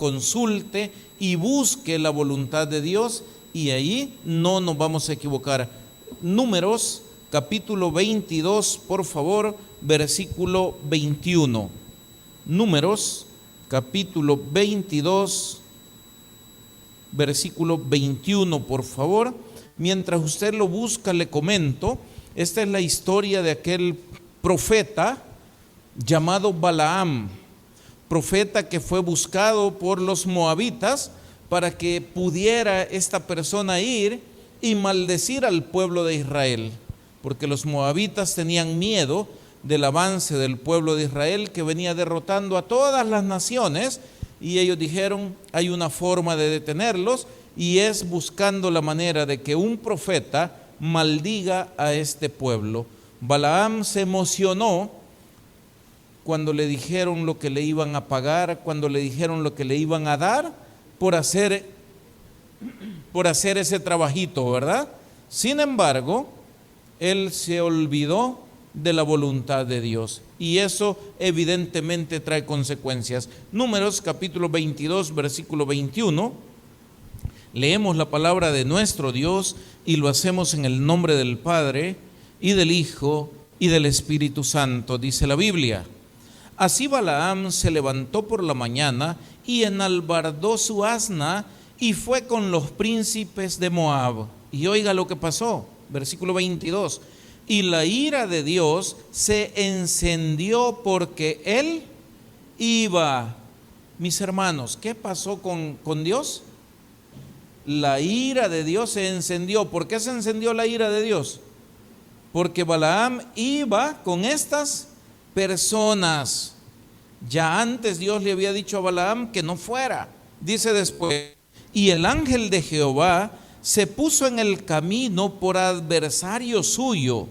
consulte y busque la voluntad de Dios, y ahí no nos vamos a equivocar. Números capítulo 22, por favor, versículo 21. Números capítulo 22, versículo 21, por favor. Mientras usted lo busca, le comento, esta es la historia de aquel profeta llamado Balaam, profeta que fue buscado por los moabitas para que pudiera esta persona ir y maldecir al pueblo de Israel, porque los moabitas tenían miedo del avance del pueblo de Israel, que venía derrotando a todas las naciones, y ellos dijeron: hay una forma de detenerlos, y es buscando la manera de que un profeta maldiga a este pueblo. Balaam se emocionó cuando le dijeron lo que le iban a pagar, cuando le dijeron lo que le iban a dar por hacer ese trabajito, ¿verdad? Sin embargo, él se olvidó de la voluntad de Dios, y eso evidentemente trae consecuencias. Números capítulo 22, versículo 21. Leemos la palabra de nuestro Dios y lo hacemos en el nombre del Padre y del Hijo y del Espíritu Santo. Dice la Biblia: así Balaam se levantó por la mañana y enalbardó su asna y fue con los príncipes de Moab. Y oiga lo que pasó, versículo 22. Y la ira de Dios se encendió porque él iba. Mis hermanos, ¿qué pasó con Dios? La ira de Dios se encendió. ¿Por qué se encendió la ira de Dios? Porque Balaam iba con estas personas. Ya antes Dios le había dicho a Balaam que no fuera. Dice después: y el ángel de Jehová se puso en el camino por adversario suyo.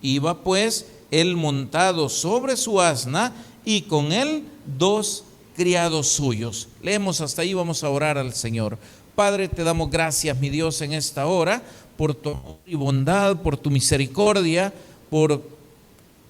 Iba pues él montado sobre su asna y con él 2 criados suyos. Leemos hasta ahí, vamos a orar al Señor. Padre, te damos gracias, mi Dios, en esta hora, por tu amor y bondad, por tu misericordia, por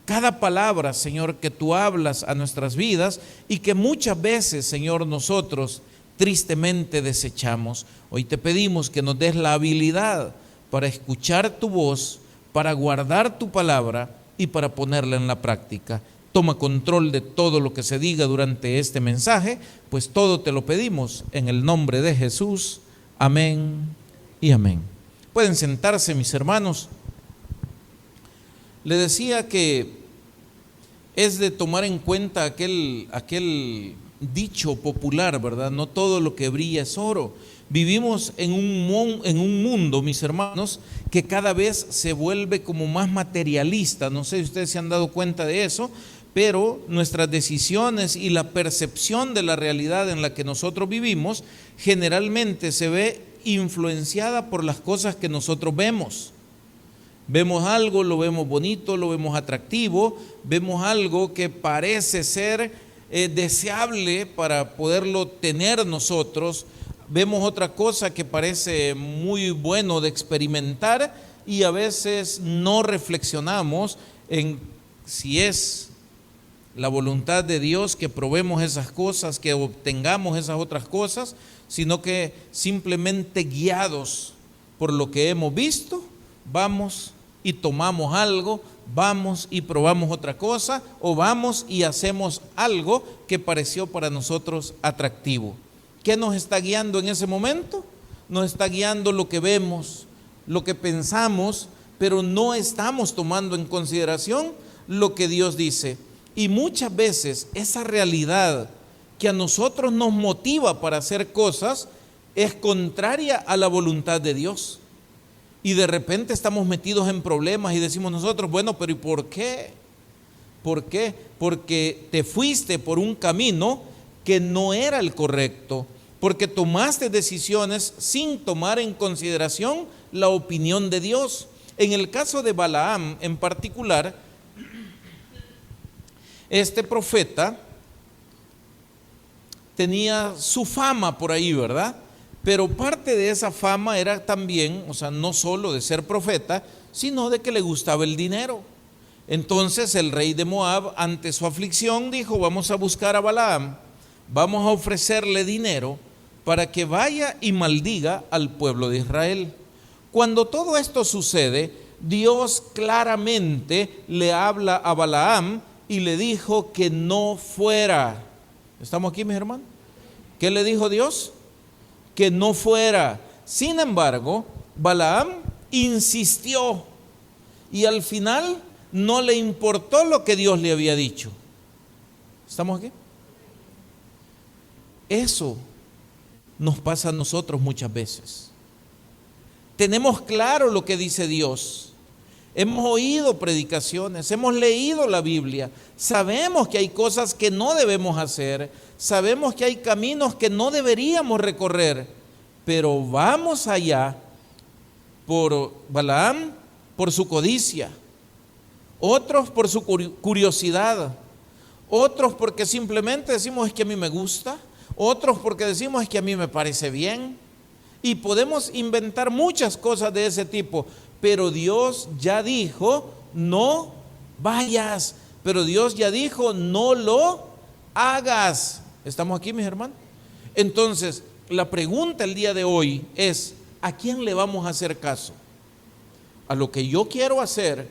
cada palabra, Señor, que tú hablas a nuestras vidas y que muchas veces, Señor, nosotros tristemente desechamos. Hoy te pedimos que nos des la habilidad para escuchar tu voz, para guardar tu palabra y para ponerla en la práctica. Toma control de todo lo que se diga durante este mensaje, pues todo te lo pedimos en el nombre de Jesús. Amén y amén. Pueden sentarse, mis hermanos. Le decía que es de tomar en cuenta aquel dicho popular, ¿verdad? No todo lo que brilla es oro. Vivimos en un mundo, mis hermanos, que cada vez se vuelve como más materialista. No sé si ustedes se han dado cuenta de eso, pero nuestras decisiones y la percepción de la realidad en la que nosotros vivimos generalmente se ve influenciada por las cosas que nosotros vemos. Vemos algo, lo vemos bonito, lo vemos atractivo, vemos algo que parece ser deseable para poderlo tener nosotros, vemos otra cosa que parece muy bueno de experimentar y a veces no reflexionamos en si es la voluntad de Dios que probemos esas cosas, que obtengamos esas otras cosas, sino que simplemente guiados por lo que hemos visto, vamos y tomamos algo, vamos y probamos otra cosa, o vamos y hacemos algo que pareció para nosotros atractivo. ¿Qué nos está guiando en ese momento? Nos está guiando lo que vemos, lo que pensamos, pero no estamos tomando en consideración lo que Dios dice. Y muchas veces esa realidad que a nosotros nos motiva para hacer cosas es contraria a la voluntad de Dios. Y de repente estamos metidos en problemas y decimos nosotros: bueno, pero ¿y por qué? ¿Por qué? Porque te fuiste por un camino que no era el correcto, porque tomaste decisiones sin tomar en consideración la opinión de Dios. En el caso de Balaam en particular, este profeta tenía su fama por ahí, ¿verdad? Pero parte de esa fama era también, o sea, no solo de ser profeta, sino de que le gustaba el dinero. Entonces el rey de Moab, ante su aflicción, dijo: vamos a buscar a Balaam vamos a ofrecerle dinero para que vaya y maldiga al pueblo de Israel. Cuando todo esto sucede, Dios claramente le habla a Balaam y le dijo que no fuera. ¿Estamos aquí, mis hermanos? ¿Qué le dijo Dios? Que no fuera. Sin embargo, Balaam insistió y al final no le importó lo que Dios le había dicho. ¿Estamos aquí? Eso nos pasa a nosotros muchas veces. Tenemos claro lo que dice Dios. Hemos oído predicaciones, hemos leído la Biblia, sabemos que hay cosas que no debemos hacer, sabemos que hay caminos que no deberíamos recorrer, pero vamos allá por Balaam, por su codicia, otros por su curiosidad, otros porque simplemente decimos es que a mí me gusta, otros porque decimos es que a mí me parece bien, y podemos inventar muchas cosas de ese tipo, pero Dios ya dijo, no vayas, pero Dios ya dijo, no lo hagas. ¿Estamos aquí, mis hermanos? Entonces, la pregunta el día de hoy es, ¿a quién le vamos a hacer caso? ¿A lo que yo quiero hacer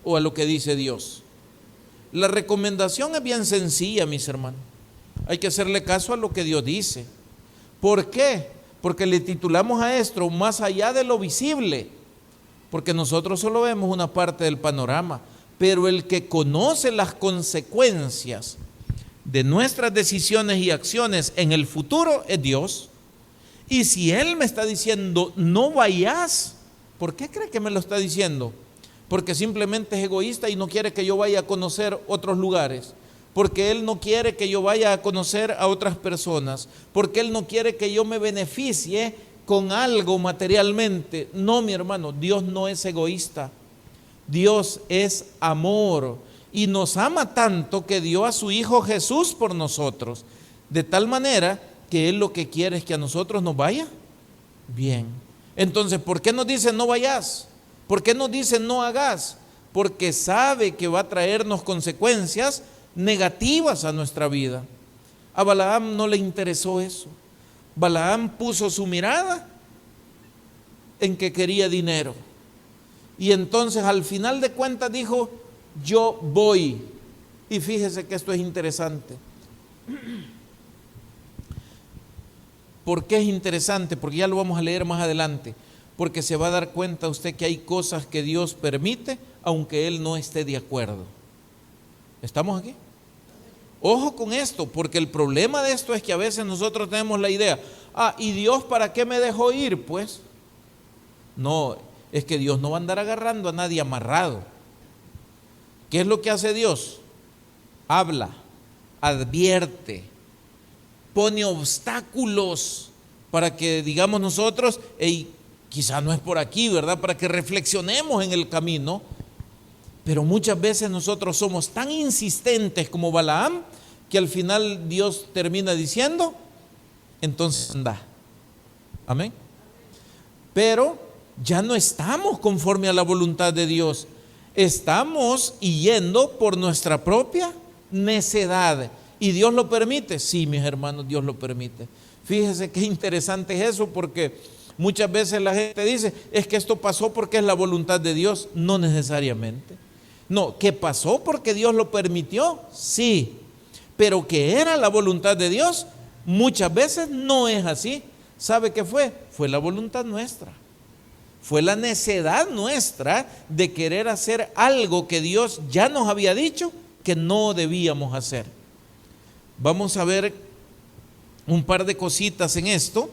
o a lo que dice Dios? La recomendación es bien sencilla, mis hermanos. Hay que hacerle caso a lo que Dios dice. ¿Por qué? Porque le titulamos a esto más allá de lo visible, porque nosotros solo vemos una parte del panorama, pero el que conoce las consecuencias de nuestras decisiones y acciones en el futuro es Dios. Y si Él me está diciendo no vayas, ¿por qué cree que me lo está diciendo? Porque simplemente es egoísta y no quiere que yo vaya a conocer otros lugares, porque Él no quiere que yo vaya a conocer a otras personas, porque Él no quiere que yo me beneficie con algo materialmente. No, mi hermano, Dios no es egoísta. Dios es amor y nos ama tanto que dio a su Hijo Jesús por nosotros, de tal manera que Él lo que quiere es que a nosotros nos vaya bien. Entonces, ¿por qué nos dice no vayas? ¿Por qué nos dice no hagas? Porque sabe que va a traernos consecuencias negativas a nuestra vida. A Balaam no le interesó eso. Balaam puso su mirada en que quería dinero. Y entonces al final de cuentas dijo, yo voy. Y fíjese que esto es interesante. ¿Por qué es interesante? Porque ya lo vamos a leer más adelante. Porque se va a dar cuenta usted que hay cosas que Dios permite, aunque Él no esté de acuerdo. ¿Estamos aquí? Ojo con esto, porque el problema de esto es que a veces nosotros tenemos la idea, ¿y Dios para qué me dejó ir? Pues, no, es que Dios no va a andar agarrando a nadie amarrado. ¿Qué es lo que hace Dios? Habla, advierte, pone obstáculos para que digamos nosotros, quizá no es por aquí, ¿verdad? Para que reflexionemos en el camino. Pero muchas veces nosotros somos tan insistentes como Balaam que al final Dios termina diciendo, entonces anda. Amén. Pero ya no estamos conforme a la voluntad de Dios. Estamos yendo por nuestra propia necedad. ¿Y Dios lo permite? Sí, mis hermanos, Dios lo permite. Fíjese qué interesante es eso, porque muchas veces la gente dice, es que esto pasó porque es la voluntad de Dios. No necesariamente. No, ¿que pasó porque Dios lo permitió? Sí, pero que era la voluntad de Dios, muchas veces no es así. ¿Sabe qué fue? Fue la voluntad nuestra. Fue la necedad nuestra de querer hacer algo que Dios ya nos había dicho que no debíamos hacer. Vamos a ver un par de cositas en esto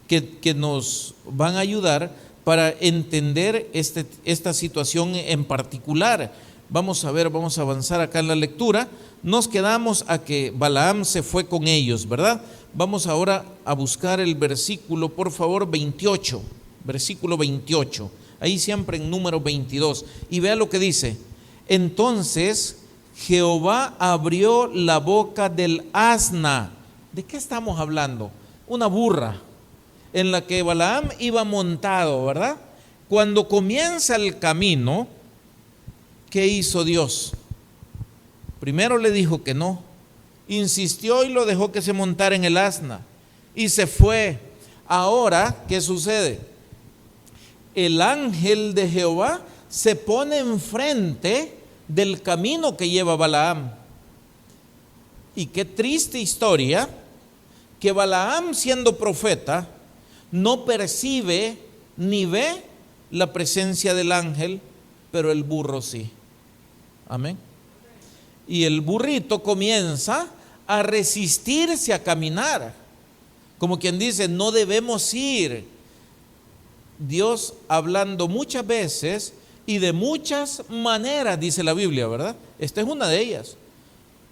que nos van a ayudar para entender esta situación en particular. Vamos a ver, vamos a avanzar acá en la lectura. Nos quedamos a que Balaam se fue con ellos, ¿verdad? Vamos ahora a buscar el versículo, por favor, 28. Versículo 28. Ahí siempre en número 22. Y vea lo que dice. Entonces Jehová abrió la boca del asna. ¿De qué estamos hablando? Una burra en la que Balaam iba montado, ¿verdad? Cuando comienza el camino, ¿qué hizo Dios? Primero le dijo que no, insistió y lo dejó que se montara en el asna y se fue. Ahora, ¿qué sucede? El ángel de Jehová se pone enfrente del camino que lleva Balaam. Y qué triste historia que Balaam, siendo profeta, no percibe ni ve la presencia del ángel, pero el burro sí. Amén. Y el burrito comienza a resistirse a caminar, como quien dice, no debemos ir. Dios hablando muchas veces y de muchas maneras, dice la Biblia, ¿verdad? Esta es una de ellas.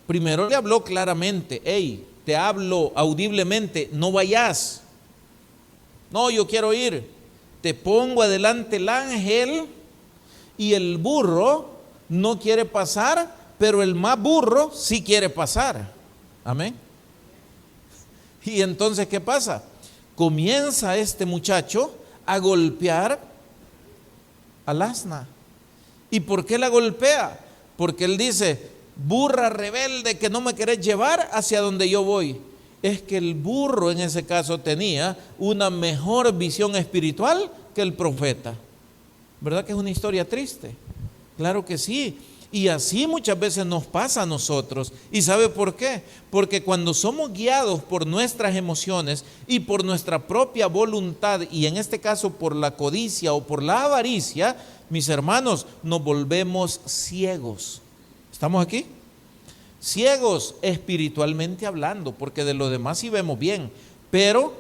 Primero le habló claramente: hey, te hablo audiblemente, no vayas. No, yo quiero ir. Te pongo adelante el ángel y el burro no quiere pasar, pero el más burro sí quiere pasar. Amén. Y entonces, ¿qué pasa? Comienza este muchacho a golpear al asna. ¿Y por qué la golpea? Porque él dice: burra rebelde que no me querés llevar hacia donde yo voy. Es que el burro en ese caso tenía una mejor visión espiritual que el profeta. ¿Verdad que es una historia triste? Claro que sí. Y así muchas veces nos pasa a nosotros. ¿Y sabe por qué? Porque cuando somos guiados por nuestras emociones y por nuestra propia voluntad, y en este caso por la codicia o por la avaricia, mis hermanos, nos volvemos ciegos. ¿Estamos aquí? Ciegos espiritualmente hablando, porque de lo demás sí vemos bien, pero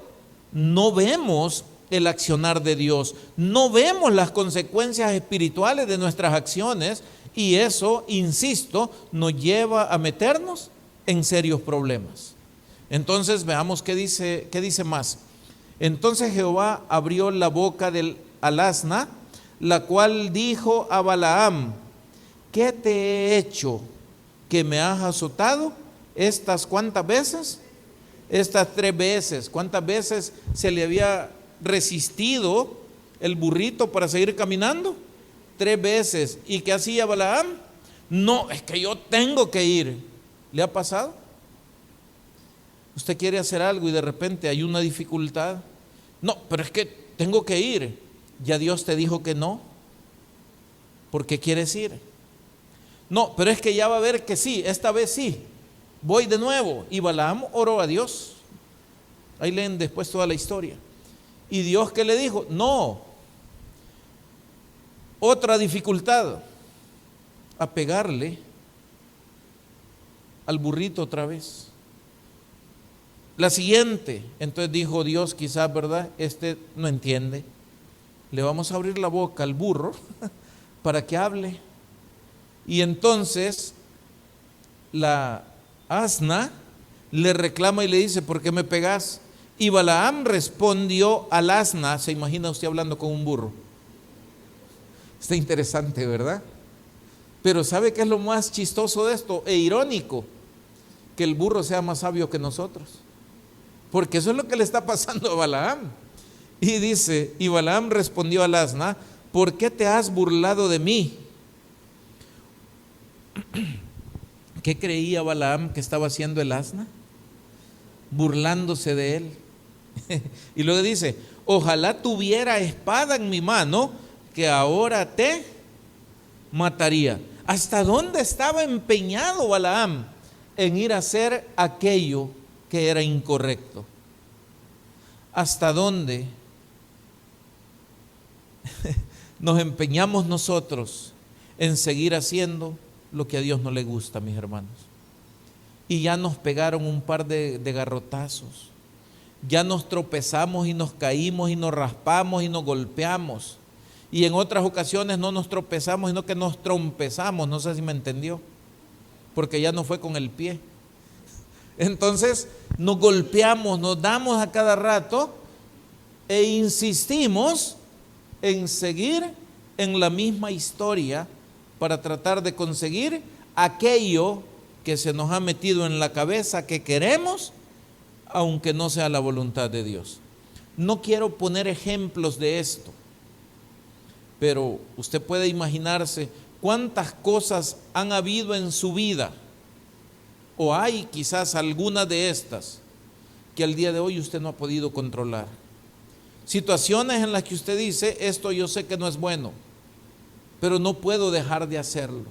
no vemos el accionar de Dios, no vemos las consecuencias espirituales de nuestras acciones, y eso, insisto, nos lleva a meternos en serios problemas. Entonces veamos qué dice más. Entonces Jehová abrió la boca al asna, la cual dijo a Balaam: ¿qué te he hecho que me has azotado? ¿Estas cuántas veces? Estas 3 veces. ¿Cuántas veces se le había resistido el burrito para seguir caminando? 3 veces. ¿Y qué hacía Balaam? No, es que yo tengo que ir. ¿Le ha pasado? Usted quiere hacer algo y de repente hay una dificultad. No, pero es que tengo que ir. Ya Dios te dijo que no. ¿Por qué quieres ir? No, pero es que ya va a ver que sí, esta vez sí. Voy de nuevo. Y Balaam oró a Dios. Ahí leen después toda la historia. ¿Y Dios qué le dijo? No. Otra dificultad: a pegarle al burrito otra vez. La siguiente, entonces dijo Dios, quizás, ¿verdad? Este no entiende. Le vamos a abrir la boca al burro para que hable. Y entonces la asna le reclama y le dice: ¿por qué me pegas? Y Balaam respondió al asna. ¿Se imagina usted hablando con un burro? Está interesante, ¿verdad? Pero ¿sabe qué es lo más chistoso de esto? E irónico, que el burro sea más sabio que nosotros. Porque eso es lo que le está pasando a Balaam. Y dice: y Balaam respondió al asna: ¿por qué te has burlado de mí? ¿Qué creía Balaam que estaba haciendo el asna? Burlándose de él. Y luego dice: ojalá tuviera espada en mi mano, que ahora te mataría. ¿Hasta dónde estaba empeñado Balaam en ir a hacer aquello que era incorrecto? ¿Hasta dónde nos empeñamos nosotros en seguir haciendo lo que a Dios no le gusta, mis hermanos? Y ya nos pegaron un par de garrotazos, ya nos tropezamos y nos caímos y nos raspamos y nos golpeamos, y en otras ocasiones no nos tropezamos, sino que nos trompezamos. No sé si me entendió, porque ya no fue con el pie. Entonces nos golpeamos, nos damos a cada rato e insistimos en seguir en la misma historia para tratar de conseguir aquello que se nos ha metido en la cabeza que queremos, aunque no sea la voluntad de Dios. No quiero poner ejemplos de esto, pero usted puede imaginarse cuántas cosas han habido en su vida o hay quizás alguna de estas que al día de hoy usted no ha podido controlar. Situaciones en las que usted dice, esto yo sé que no es bueno, pero no puedo dejar de hacerlo.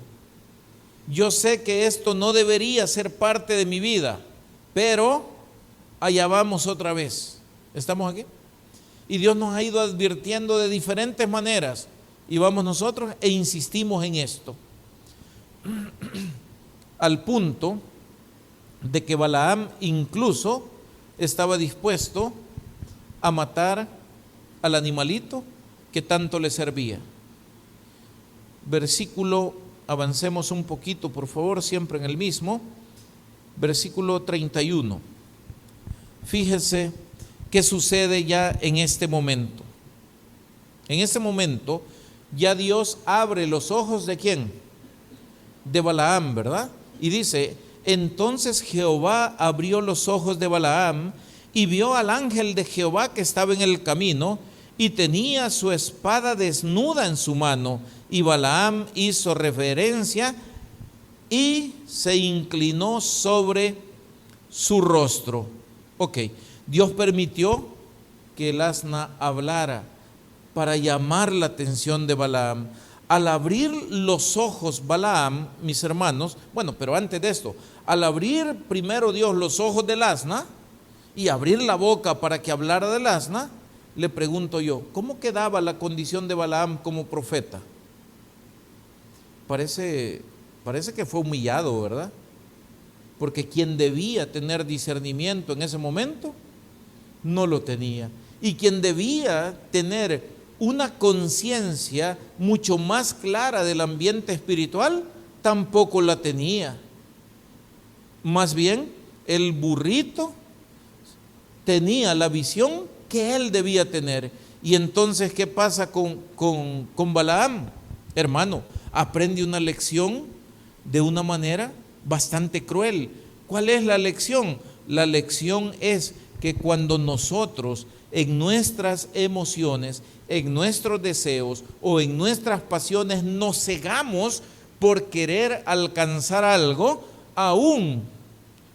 Yo sé que esto no debería ser parte de mi vida, pero allá vamos otra vez. ¿Estamos aquí? Y Dios nos ha ido advirtiendo de diferentes maneras y vamos nosotros e insistimos en esto. Al punto de que Balaam incluso estaba dispuesto a matar al animalito que tanto le servía. Versículo, avancemos un poquito por favor, siempre en el mismo, versículo 31. Fíjese qué sucede ya en este momento. En este momento ya Dios abre los ojos ¿de quién? De Balaam, ¿verdad? Y dice, entonces Jehová abrió los ojos de Balaam y vio al ángel de Jehová que estaba en el camino y tenía su espada desnuda en su mano. Y Balaam hizo reverencia y se inclinó sobre su rostro. Ok, Dios permitió que el asna hablara para llamar la atención de Balaam. Al abrir los ojos Balaam, mis hermanos, bueno, pero antes de esto, al abrir primero Dios los ojos del asna y abrir la boca para que hablara del asna, le pregunto yo, ¿cómo quedaba la condición de Balaam como profeta? Parece que fue humillado, ¿verdad? Porque quien debía tener discernimiento en ese momento, no lo tenía. Y quien debía tener una conciencia mucho más clara del ambiente espiritual, tampoco la tenía. Más bien, el burrito tenía la visión que él debía tener. Y entonces, ¿qué pasa con Balaam? Hermano, aprende una lección de una manera bastante cruel. ¿Cuál es la lección? La lección es que cuando nosotros en nuestras emociones, en nuestros deseos o en nuestras pasiones nos cegamos por querer alcanzar algo, aún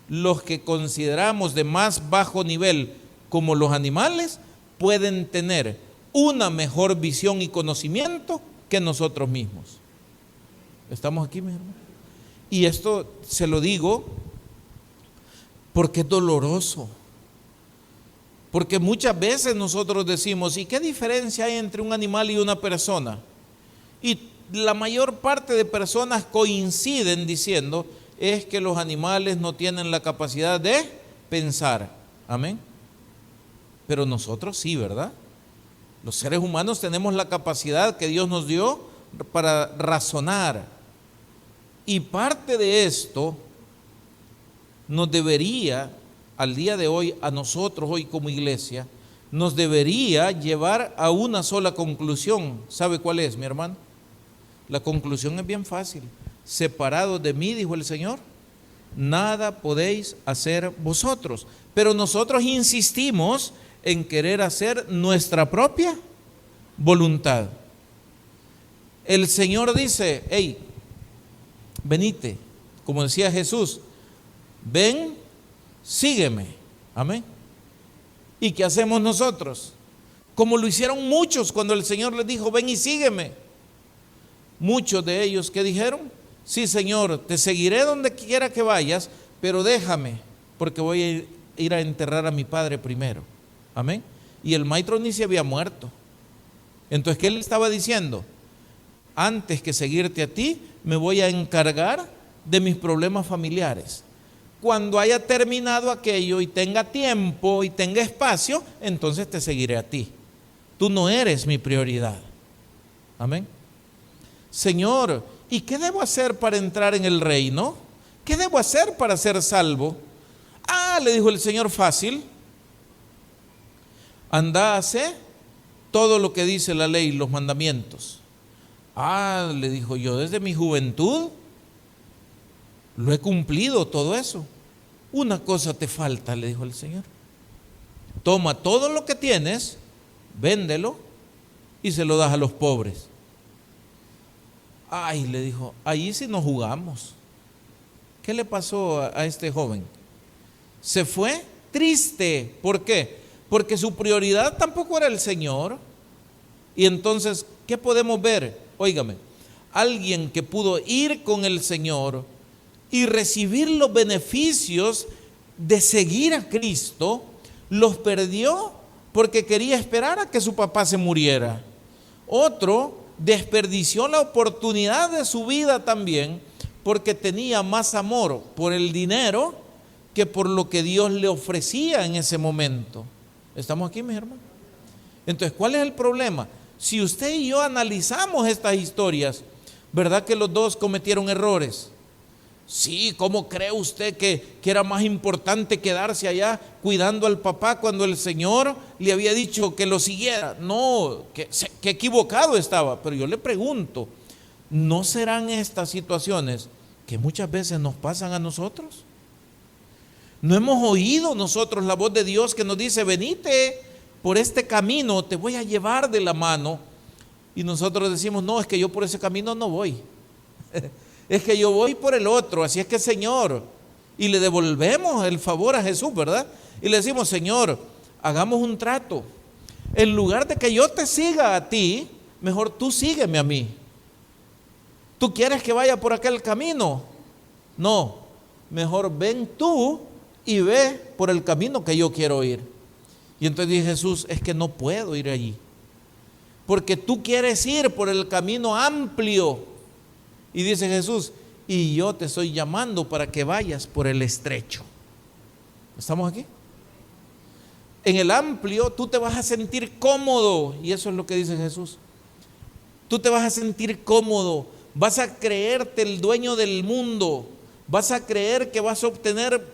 los que consideramos de más bajo nivel como los animales pueden tener una mejor visión y conocimiento que nosotros mismos. ¿Estamos aquí, mi hermano? Y esto se lo digo porque es doloroso. Porque muchas veces nosotros decimos, ¿y qué diferencia hay entre un animal y una persona? Y la mayor parte de personas coinciden diciendo, es que los animales no tienen la capacidad de pensar. Amén. Pero nosotros sí, ¿verdad? Los seres humanos tenemos la capacidad que Dios nos dio para razonar. Y parte de esto nos debería, al día de hoy, a nosotros hoy como iglesia, nos debería llevar a una sola conclusión. ¿Sabe cuál es, mi hermano? La conclusión es bien fácil. Separados de mí, dijo el Señor, nada podéis hacer vosotros. Pero nosotros insistimos en querer hacer nuestra propia voluntad. El Señor dice, hey, venite, como decía Jesús, ven, sígueme. Amén. ¿Y qué hacemos nosotros? Como lo hicieron muchos cuando el Señor les dijo, ven y sígueme. Muchos de ellos, ¿qué dijeron? Sí, Señor, te seguiré donde quiera que vayas, pero déjame, porque voy a ir a enterrar a mi padre primero. Amén. Y el maestro ni se había muerto. Entonces, ¿qué le estaba diciendo? Antes que seguirte a ti, me voy a encargar de mis problemas familiares. Cuando haya terminado aquello y tenga tiempo y tenga espacio, entonces te seguiré a ti. Tú no eres mi prioridad. Amén. Señor, ¿y qué debo hacer para entrar en el reino? ¿Qué debo hacer para ser salvo? Le dijo el Señor, fácil. Anda, hace todo lo que dice la ley, los mandamientos. Le dijo, yo desde mi juventud lo he cumplido todo eso. Una cosa te falta, le dijo el Señor. Toma todo lo que tienes, véndelo y se lo das a los pobres. Le dijo, ahí sí nos jugamos. ¿Qué le pasó a este joven? Se fue triste. ¿Por qué? Porque su prioridad tampoco era el Señor. Y entonces, ¿qué podemos ver? Óigame, alguien que pudo ir con el Señor y recibir los beneficios de seguir a Cristo, los perdió porque quería esperar a que su papá se muriera. Otro desperdició la oportunidad de su vida también porque tenía más amor por el dinero que por lo que Dios le ofrecía en ese momento. ¿Estamos aquí, mis hermanos? Entonces, ¿cuál es el problema? Si usted y yo analizamos estas historias, ¿verdad que los dos cometieron errores? Sí, ¿cómo cree usted que era más importante quedarse allá cuidando al papá cuando el Señor le había dicho que lo siguiera? No, que equivocado estaba. Pero yo le pregunto, ¿no serán estas situaciones que muchas veces nos pasan a nosotros? ¿No hemos oído nosotros la voz de Dios que nos dice, venite por este camino, te voy a llevar de la mano? Y nosotros decimos, no, es que yo por ese camino no voy. Es que yo voy por el otro, así es que Señor, y le devolvemos el favor a Jesús, ¿verdad? Y le decimos, Señor, hagamos un trato. En lugar de que yo te siga a ti, mejor tú sígueme a mí. ¿Tú quieres que vaya por aquel camino? No, mejor ven tú y ve por el camino que yo quiero ir. Y entonces dice Jesús, es que no puedo ir allí, porque tú quieres ir por el camino amplio. Y dice Jesús, y yo te estoy llamando para que vayas por el estrecho. ¿Estamos aquí? En el amplio tú te vas a sentir cómodo, y eso es lo que dice Jesús. Tú te vas a sentir cómodo, vas a creerte el dueño del mundo, vas a creer que vas a obtener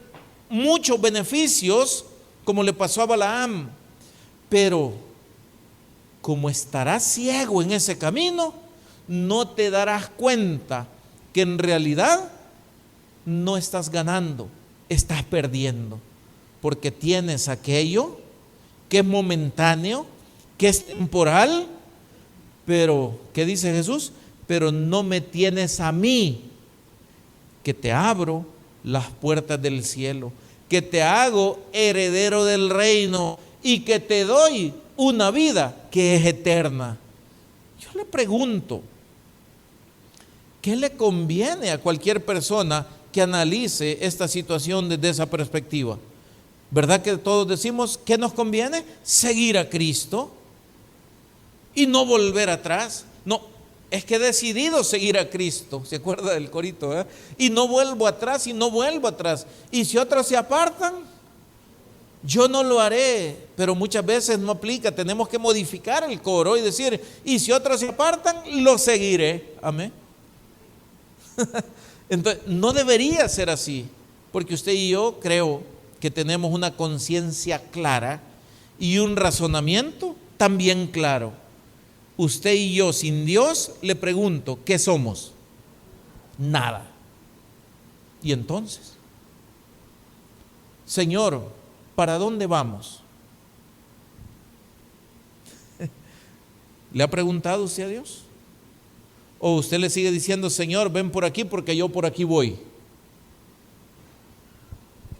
muchos beneficios, como le pasó a Balaam. Pero como estarás ciego en ese camino, no te darás cuenta que en realidad no estás ganando, estás perdiendo, porque tienes aquello que es momentáneo, que es temporal, pero, ¿qué dice Jesús? Pero no me tienes a mí, que te abro las puertas del cielo, que te hago heredero del reino y que te doy una vida que es eterna. Yo le pregunto, ¿qué le conviene a cualquier persona que analice esta situación desde esa perspectiva? ¿Verdad que todos decimos qué nos conviene? Seguir a Cristo y no volver atrás. No, es que he decidido seguir a Cristo. ¿Se acuerda del corito? Y no vuelvo atrás y no vuelvo atrás. Y si otros se apartan, yo no lo haré. Pero muchas veces no aplica. Tenemos que modificar el coro y decir, y si otros se apartan, lo seguiré. Amén. Entonces, no debería ser así, porque usted y yo creo que tenemos una conciencia clara y un razonamiento también claro. Usted y yo sin Dios, le pregunto, ¿qué somos? Nada. Y entonces, Señor, ¿para dónde vamos? ¿Le ha preguntado usted a Dios? ¿O usted le sigue diciendo, Señor, ven por aquí porque yo por aquí voy?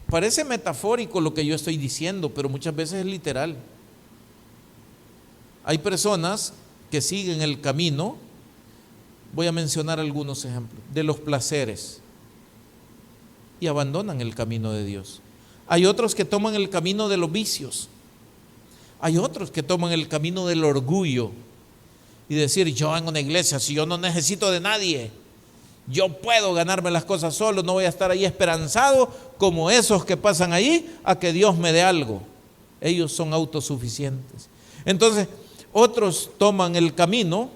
Parece metafórico lo que yo estoy diciendo, pero muchas veces es literal. Hay personas que siguen el camino, voy a mencionar algunos ejemplos, de los placeres y abandonan el camino de Dios. Hay otros que toman el camino de los vicios. Hay otros que toman el camino del orgullo y decir, yo en una iglesia, si yo no necesito de nadie, yo puedo ganarme las cosas solo, no voy a estar ahí esperanzado como esos que pasan ahí a que Dios me dé algo. Ellos son autosuficientes. Entonces, otros toman el camino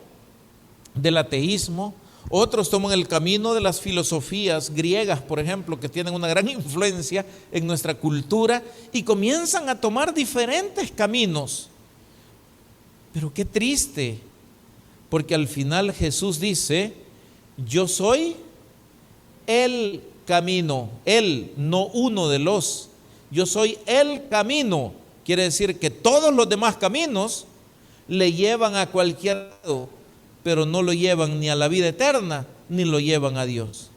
del ateísmo, otros toman el camino de las filosofías griegas, por ejemplo, que tienen una gran influencia en nuestra cultura y comienzan a tomar diferentes caminos. Pero qué triste, porque al final Jesús dice, yo soy el camino, él, no uno de los, yo soy el camino. Quiere decir que todos los demás caminos le llevan a cualquier lado, pero no lo llevan ni a la vida eterna, ni lo llevan a Dios.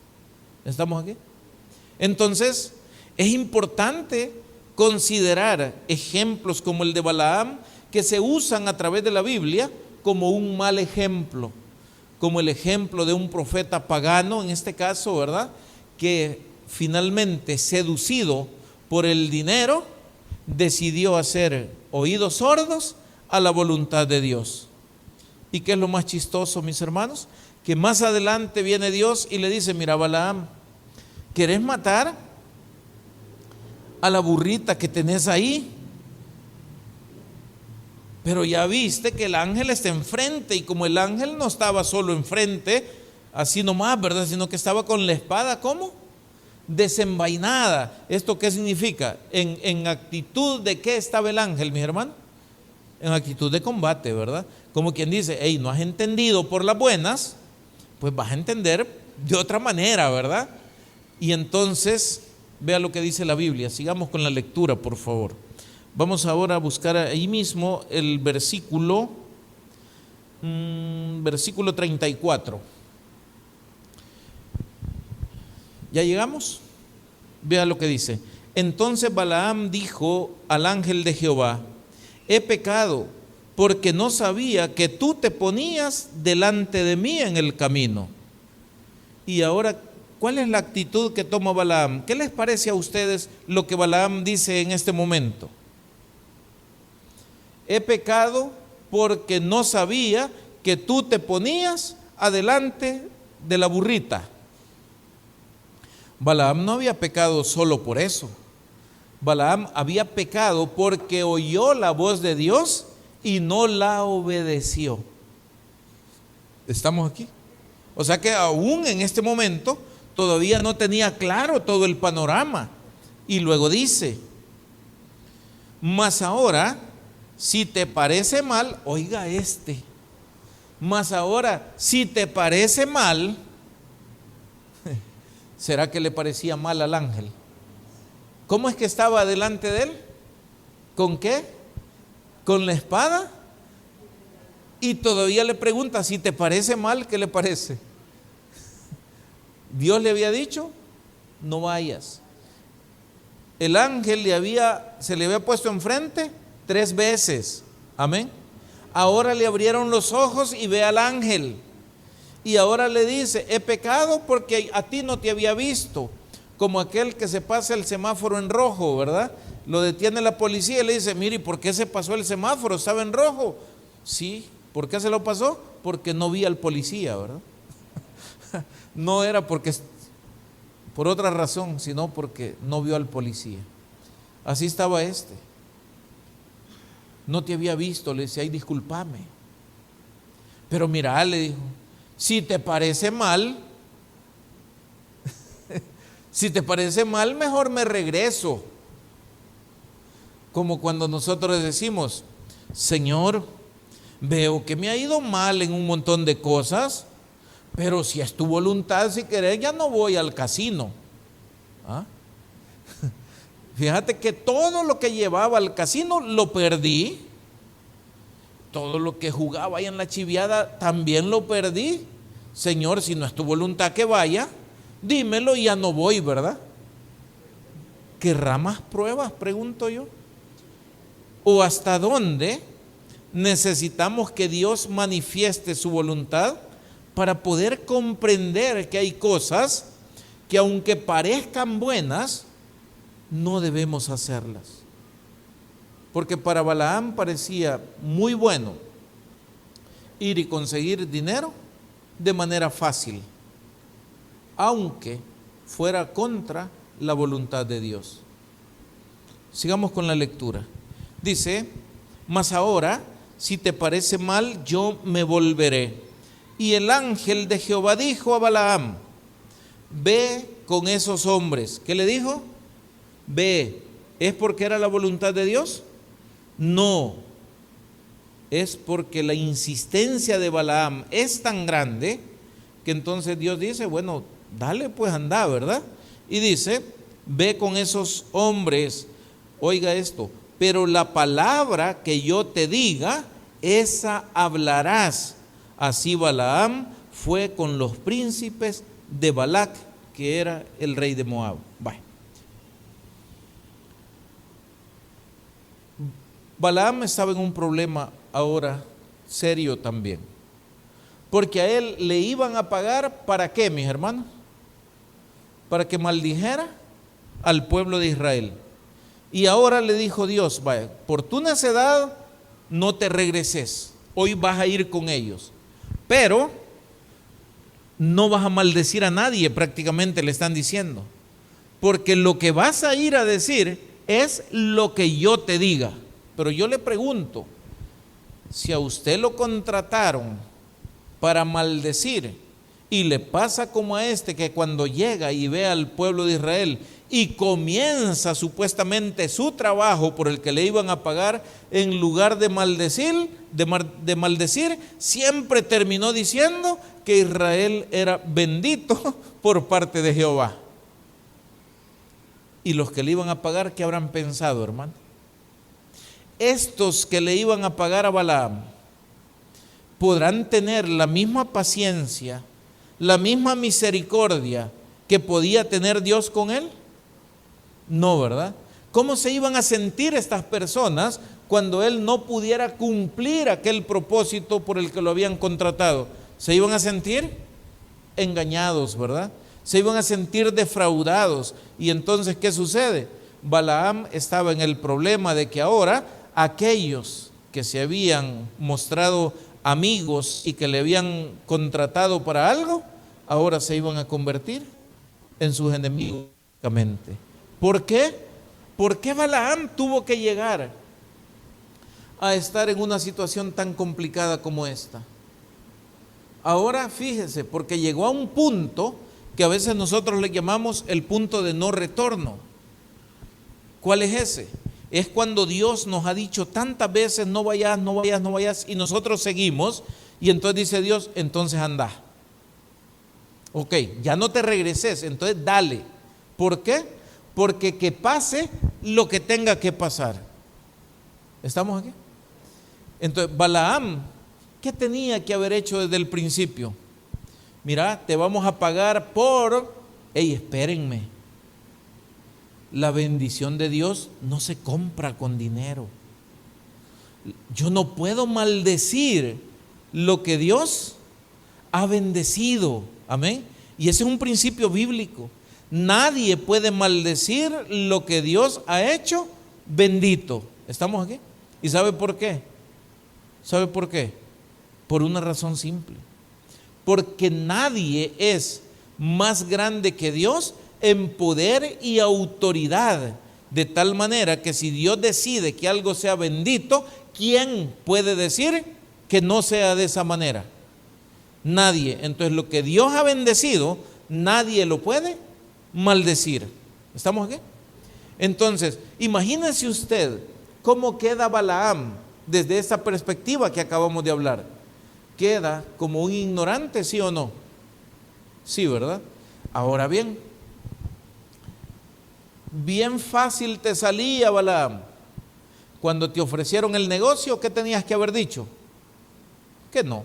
¿Estamos aquí? Entonces, es importante considerar ejemplos como el de Balaam, que se usan a través de la Biblia como un mal ejemplo, como el ejemplo de un profeta pagano, en este caso, ¿verdad?, que finalmente, seducido por el dinero, decidió hacer oídos sordos a la voluntad de Dios. ¿Y qué es lo más chistoso, mis hermanos? Que más adelante viene Dios y le dice: mira, Balaam, ¿querés matar a la burrita que tenés ahí? Pero ya viste que el ángel está enfrente, y como el ángel no estaba solo enfrente, así nomás, ¿verdad?, sino que estaba con la espada, ¿cómo?, desenvainada. ¿Esto qué significa? En actitud de qué estaba el ángel, mis hermanos, en actitud de combate, ¿verdad? Como quien dice: hey, no has entendido por las buenas, pues vas a entender de otra manera, ¿verdad? Y entonces, vea lo que dice la Biblia. Sigamos con la lectura, por favor. Vamos ahora a buscar ahí mismo el versículo 34. ¿Ya llegamos? Vea lo que dice. Entonces Balaam dijo al ángel de Jehová: he pecado, porque no sabía que tú te ponías delante de mí en el camino. Y ahora, ¿cuál es la actitud que toma Balaam? ¿Qué les parece a ustedes lo que Balaam dice en este momento? He pecado porque no sabía que tú te ponías adelante de la burrita. Balaam no había pecado solo por eso. Balaam había pecado porque oyó la voz de Dios y no la obedeció. ¿Estamos aquí? O sea que aún en este momento todavía no tenía claro todo el panorama. Y luego dice: mas ahora, si te parece mal, oiga mas ahora, si te parece mal, ¿será que le parecía mal al ángel? ¿Cómo es que estaba delante de él? ¿Con qué? ¿Con la espada? Y todavía le pregunta: si te parece mal, ¿qué le parece? Dios le había dicho: no vayas. El ángel se le había puesto enfrente 3 veces. Amén. Ahora le abrieron los ojos y ve al ángel. Y ahora le dice: he pecado porque a ti no te había visto. Como aquel que se pasa el semáforo en rojo, ¿verdad? Lo detiene la policía y le dice: mire, ¿por qué se pasó el semáforo? Estaba en rojo. Sí, ¿por qué se lo pasó? Porque no vi al policía, ¿verdad? No era por otra razón, sino porque no vio al policía. Así estaba No te había visto, le decía: ay, discúlpame. Pero mira, le dijo, si te parece mal, mejor me regreso. Como cuando nosotros decimos: Señor, veo que me ha ido mal en un montón de cosas, pero si es tu voluntad, si querés, ya no voy al casino. ¿Ah? Fíjate que todo lo que llevaba al casino lo perdí. Todo lo que jugaba ahí en la chiviada también lo perdí. Señor, si no es tu voluntad que vaya, dímelo y ya no voy, ¿verdad? ¿Querrá más pruebas? Pregunto yo. ¿O hasta dónde necesitamos que Dios manifieste su voluntad para poder comprender que hay cosas que, aunque parezcan buenas, no debemos hacerlas? Porque para Balaam parecía muy bueno ir y conseguir dinero de manera fácil, aunque fuera contra la voluntad de Dios. Sigamos con la lectura. Dice: mas ahora, si te parece mal, yo me volveré. Y el ángel de Jehová dijo a Balaam: ve con esos hombres. ¿Qué le dijo? Ve. ¿Es porque era la voluntad de Dios? No. Es porque la insistencia de Balaam es tan grande que entonces Dios dice: bueno, dale pues, anda, ¿verdad? Y dice: ve con esos hombres. Oiga esto: pero la palabra que yo te diga, esa hablarás. Así Balaam fue con los príncipes de Balac que era el rey de Moab. Vaya. Balaam estaba en un problema ahora serio también, porque a él le iban a pagar, ¿para qué, mis hermanos? Para que maldijera al pueblo de Israel. Y ahora le dijo Dios: vaya, por tu necedad no te regreses, hoy vas a ir con ellos, pero no vas a maldecir a nadie, prácticamente le están diciendo, porque lo que vas a ir a decir es lo que yo te diga. Pero yo le pregunto, si a usted lo contrataron para maldecir y le pasa como a este, que cuando llega y ve al pueblo de Israel y comienza supuestamente su trabajo por el que le iban a pagar, en lugar de maldecir, siempre terminó diciendo que Israel era bendito por parte de Jehová. Y los que le iban a pagar, ¿qué habrán pensado, hermano? Estos que le iban a pagar a Balaam, ¿podrán tener la misma paciencia, la misma misericordia que podía tener Dios con él? No, ¿verdad? ¿Cómo se iban a sentir estas personas cuando él no pudiera cumplir aquel propósito por el que lo habían contratado? Se iban a sentir engañados, ¿verdad? Se iban a sentir defraudados. Y entonces, ¿qué sucede? Balaam estaba en el problema de que ahora aquellos que se habían mostrado amigos y que le habían contratado para algo, ahora se iban a convertir en sus enemigos. ¿Por qué? ¿Por qué Balaam tuvo que llegar a estar en una situación tan complicada como esta? Ahora fíjese, porque llegó a un punto que a veces nosotros le llamamos el punto de no retorno. ¿Cuál es ese? Es cuando Dios nos ha dicho tantas veces: no vayas, no vayas, no vayas, y nosotros seguimos, y entonces dice Dios: entonces anda. Ok, ya no te regreses, entonces dale. ¿Por qué? Porque que pase lo que tenga que pasar. ¿Estamos aquí? Entonces, Balaam, ¿qué tenía que haber hecho desde el principio? Mira, te vamos a pagar por... espérenme. La bendición de Dios no se compra con dinero. Yo no puedo maldecir lo que Dios ha bendecido. Amén. Y ese es un principio bíblico. Nadie puede maldecir lo que Dios ha hecho bendito. ¿Estamos aquí? ¿Y sabe por qué? ¿Sabe por qué? Por una razón simple. Porque nadie es más grande que Dios en poder y autoridad, de tal manera que si Dios decide que algo sea bendito, ¿quién puede decir que no sea de esa manera? Nadie. Entonces, lo que Dios ha bendecido, nadie lo puede maldecir. ¿Estamos aquí? Entonces, imagínese usted cómo queda Balaam desde esa perspectiva que acabamos de hablar. Queda como un ignorante, ¿sí o no? Sí, ¿verdad? Ahora bien, bien fácil te salía, Balaam. Cuando te ofrecieron el negocio, ¿qué tenías que haber dicho? Que no.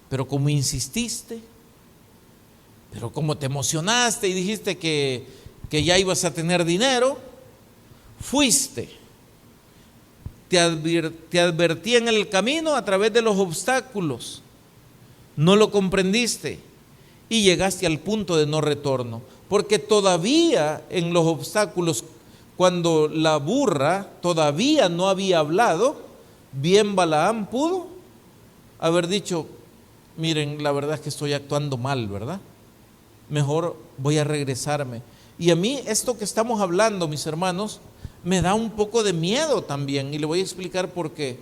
Pero como insististe, pero como te emocionaste y dijiste que ya ibas a tener dinero, fuiste. Te advertí en el camino a través de los obstáculos. No lo comprendiste y llegaste al punto de no retorno. Porque todavía en los obstáculos, cuando la burra todavía no había hablado, bien Balaam pudo haber dicho: miren, la verdad es que estoy actuando mal, ¿verdad? Mejor voy a regresarme. Y a mí esto que estamos hablando, mis hermanos, me da un poco de miedo también, y le voy a explicar por qué.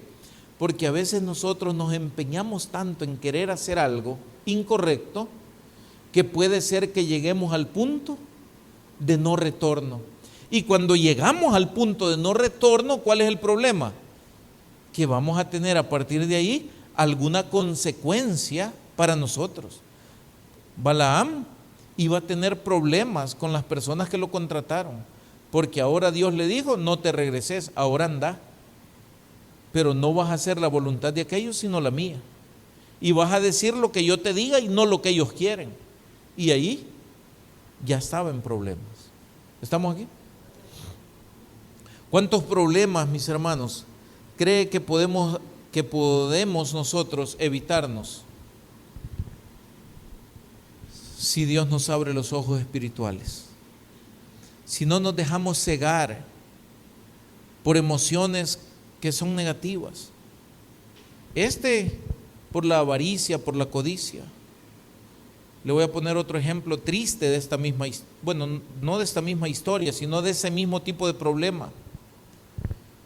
Porque a veces nosotros nos empeñamos tanto en querer hacer algo incorrecto, que puede ser que lleguemos al punto de no retorno. Y cuando llegamos al punto de no retorno, ¿cuál es el problema? Que vamos a tener a partir de ahí alguna consecuencia para nosotros. Balaam iba a tener problemas con las personas que lo contrataron, porque ahora Dios le dijo: no te regreses, ahora anda, pero no vas a hacer la voluntad de aquellos sino la mía, y vas a decir lo que yo te diga y no lo que ellos quieren. Y ahí ya estaba en problemas. ¿Estamos aquí? ¿Cuántos problemas, mis hermanos, cree que podemos nosotros evitarnos si Dios nos abre los ojos espirituales? Si no nos dejamos cegar por emociones que son negativas. Por la avaricia, por la codicia. Le voy a poner otro ejemplo triste de esta misma, no de esta misma historia, sino de ese mismo tipo de problema.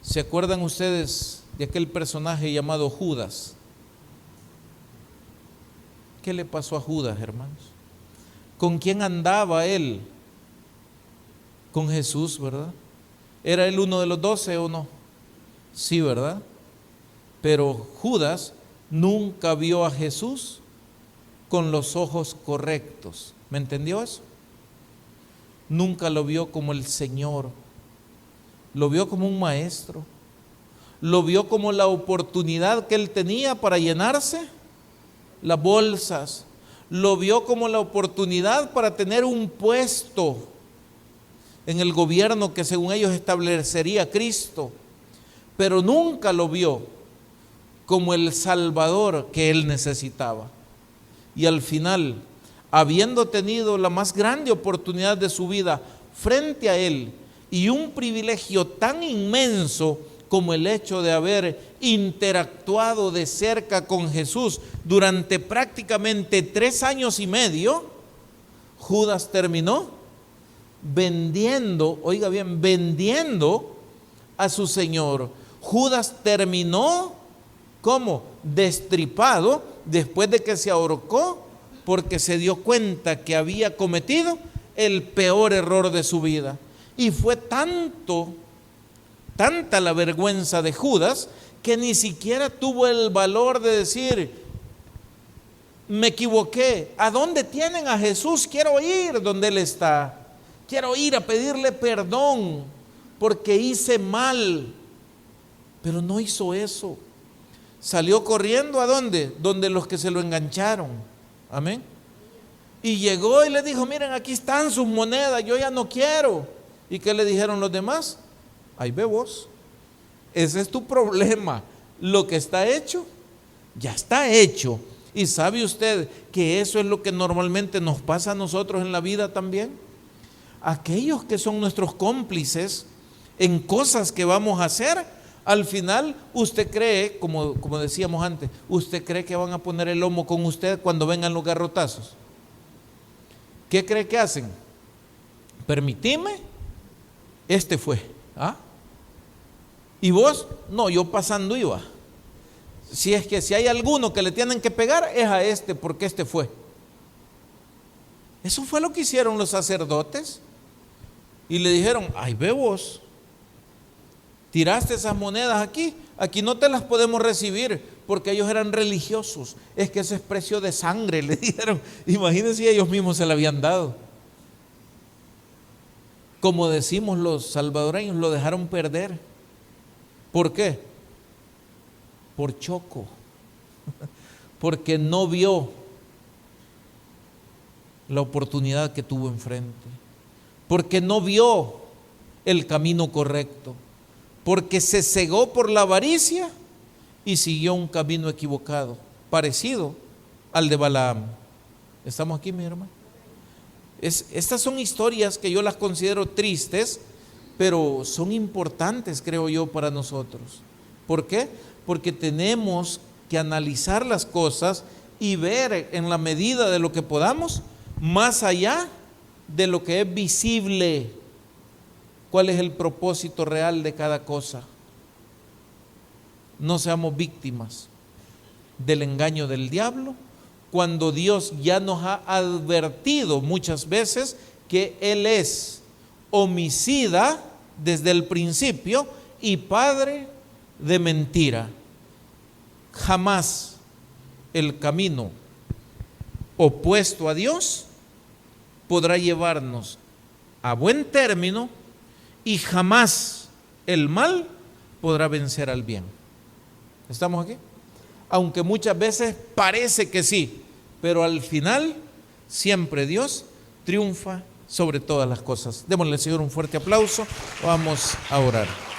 ¿Se acuerdan ustedes de aquel personaje llamado Judas? ¿Qué le pasó a Judas, hermanos? ¿Con quién andaba él? Con Jesús, ¿verdad? ¿Era él uno de los 12 o no? Sí, ¿verdad? Pero Judas nunca vio a Jesús con los ojos correctos. ¿Me entendió eso? Nunca lo vio como el Señor. Lo vio como un maestro. Lo vio como la oportunidad que él tenía para llenarse las bolsas. Lo vio como la oportunidad para tener un puesto en el gobierno que según ellos establecería Cristo. Pero nunca lo vio como el Salvador que él necesitaba. Y al final, habiendo tenido la más grande oportunidad de su vida frente a él y un privilegio tan inmenso como el hecho de haber interactuado de cerca con Jesús durante prácticamente 3 años y medio, Judas terminó vendiendo, oiga bien, vendiendo a su Señor. Judas terminó, ¿cómo? Destripado, después de que se ahorcó, porque se dio cuenta que había cometido el peor error de su vida. Y fue tanta la vergüenza de Judas, que ni siquiera tuvo el valor de decir: me equivoqué, ¿a dónde tienen a Jesús? Quiero ir donde Él está, quiero ir a pedirle perdón, porque hice mal. Pero no hizo eso. Salió corriendo, ¿a dónde? Donde los que se lo engancharon. Amén. Y llegó y le dijo: miren, aquí están sus monedas, yo ya no quiero. ¿Y qué le dijeron los demás? Ahí ve vos, ese es tu problema. Lo que está hecho, ya está hecho. Y sabe usted que eso es lo que normalmente nos pasa a nosotros en la vida también. Aquellos que son nuestros cómplices en cosas que vamos a hacer, al final usted cree, como decíamos antes, usted cree que van a poner el lomo con usted cuando vengan los garrotazos. ¿Qué cree que hacen? Permitime, este fue. ¿Ah? ¿Y vos? No, yo pasando iba. Si es que si hay alguno que le tienen que pegar, es a este, porque este fue. Eso fue lo que hicieron los sacerdotes. Y le dijeron: ay, ve vos, tiraste esas monedas aquí no te las podemos recibir, porque ellos eran religiosos. Es que ese es precio de sangre, le dijeron. Imagínense si ellos mismos se la habían dado. Como decimos los salvadoreños, lo dejaron perder. ¿Por qué? Por choco. Porque no vio la oportunidad que tuvo enfrente. Porque no vio el camino correcto. Porque se cegó por la avaricia y siguió un camino equivocado, parecido al de Balaam. ¿Estamos aquí, mi hermano? Estas son historias que yo las considero tristes, pero son importantes, creo yo, para nosotros. ¿Por qué? Porque tenemos que analizar las cosas y ver en la medida de lo que podamos, más allá de lo que es visible, cuál es el propósito real de cada cosa. No seamos víctimas del engaño del diablo, cuando Dios ya nos ha advertido muchas veces que Él es homicida desde el principio y padre de mentira. Jamás el camino opuesto a Dios podrá llevarnos a buen término, y jamás el mal podrá vencer al bien. ¿Estamos aquí? Aunque muchas veces parece que sí, pero al final siempre Dios triunfa sobre todas las cosas. Démosle al Señor un fuerte aplauso. Vamos a orar.